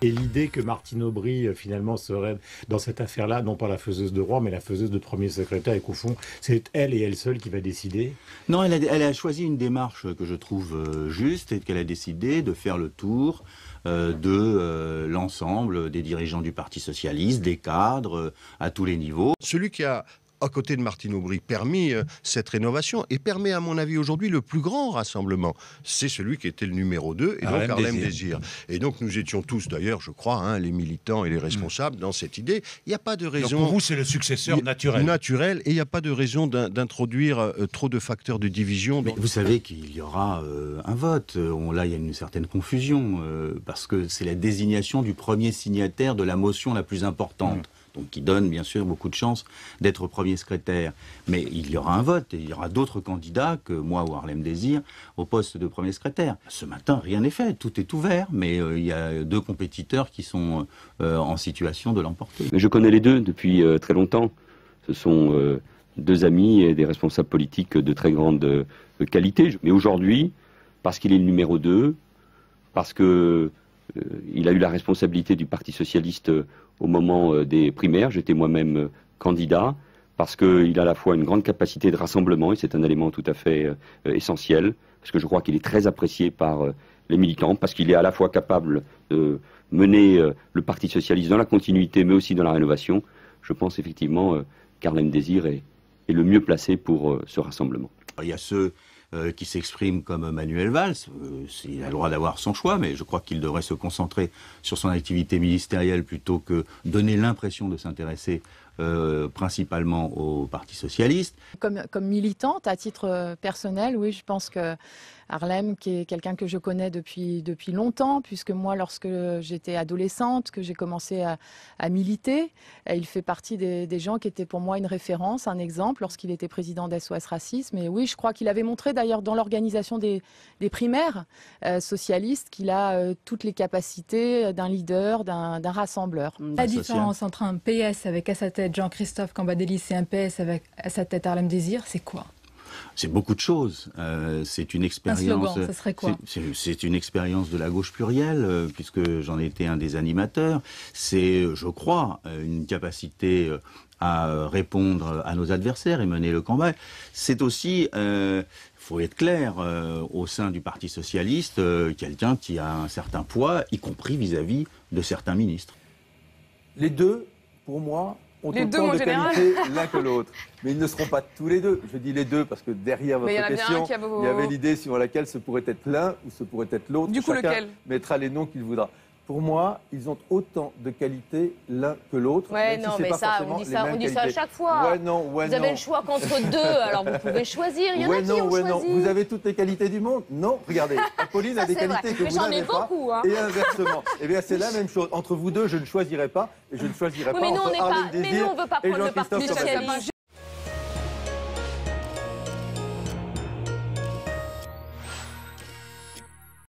Et l'idée que Martine Aubry, finalement, serait dans cette affaire-là, non pas la faiseuse de roi, mais la faiseuse de premier secrétaire, et qu'au fond, c'est elle et elle seule qui va décider. Non, elle a choisi une démarche que je trouve juste et qu'elle a décidé de faire le tour de l'ensemble des dirigeants du Parti socialiste, des cadres, à tous les niveaux. Celui qui a, à côté de Martine Aubry, permis cette rénovation et permet, à mon avis, aujourd'hui le plus grand rassemblement. C'est celui qui était le numéro 2, et donc Harlem Désir. Et donc nous étions tous, d'ailleurs, je crois, les militants et les responsables dans cette idée. Il n'y a pas de raison... Donc pour vous, c'est le successeur naturel. Naturel, et il n'y a pas de raison d'introduire trop de facteurs de division. Mais vous savez qu'il y aura un vote. Là, il y a une certaine confusion, parce que c'est la désignation du premier signataire de la motion la plus importante. Donc qui donne bien sûr beaucoup de chances d'être premier secrétaire. Mais il y aura un vote et il y aura d'autres candidats que moi ou Harlem Désir au poste de premier secrétaire. Ce matin, rien n'est fait, tout est ouvert, mais il y a deux compétiteurs qui sont en situation de l'emporter. Je connais les deux depuis très longtemps. Ce sont deux amis et des responsables politiques de très grande qualité. Mais aujourd'hui, parce qu'il est le numéro 2, parce que il a eu la responsabilité du Parti socialiste au moment des primaires. J'étais moi-même candidat, parce qu'il a à la fois une grande capacité de rassemblement, et c'est un élément tout à fait essentiel, parce que je crois qu'il est très apprécié par les militants, parce qu'il est à la fois capable de mener le Parti socialiste dans la continuité, mais aussi dans la rénovation. Je pense effectivement qu'Harlem Désir est le mieux placé pour ce rassemblement. Il y a ceux qui s'exprime comme Manuel Valls. Il a le droit d'avoir son choix, mais je crois qu'il devrait se concentrer sur son activité ministérielle plutôt que donner l'impression de s'intéresser principalement au Parti socialiste. Comme militante, à titre personnel, oui, je pense que Harlem, qui est quelqu'un que je connais depuis longtemps, puisque moi, lorsque j'étais adolescente, que j'ai commencé à militer, il fait partie des gens qui étaient pour moi une référence, un exemple, lorsqu'il était président d'SOS Racisme. Et oui, je crois qu'il avait montré d'ailleurs dans l'organisation des primaires socialistes qu'il a toutes les capacités d'un leader, d'un rassembleur. La différence entre un PS avec à sa tête Jean-Christophe Cambadélis et un PS avec à sa tête Harlem Désir, c'est quoi ? C'est beaucoup de choses. C'est une expérience. Un slogan, ça serait quoi ? C'est une expérience de la gauche plurielle, puisque j'en étais un des animateurs. C'est, je crois, une capacité à répondre à nos adversaires et mener le combat. C'est aussi, faut être clair, au sein du Parti socialiste, quelqu'un qui a un certain poids, y compris vis-à-vis de certains ministres. Les deux, pour moi, ont autant de qualité l'un que l'autre. Mais ils ne seront pas tous les deux. Je dis les deux parce que derrière votre question, il y avait l'idée sur laquelle ce pourrait être l'un ou ce pourrait être l'autre. Du coup, chacun lequel mettra les noms qu'il voudra. Pour moi, ils ont autant de qualité l'un que l'autre. Ouais, non, mais ça, on dit ça à chaque fois. Vous avez le choix qu'entre deux, alors vous pouvez choisir. Il y en a qui ont choisi. Vous avez toutes les qualités du monde? Non, regardez, Apolline a des qualités que vous n'avez pas. Beaucoup, hein. Et inversement. Eh bien, c'est la même chose. Entre vous deux, je ne choisirai pas. Et je ne choisirai pas entre Harlem Désir et Jean-Christophe Cambadélis.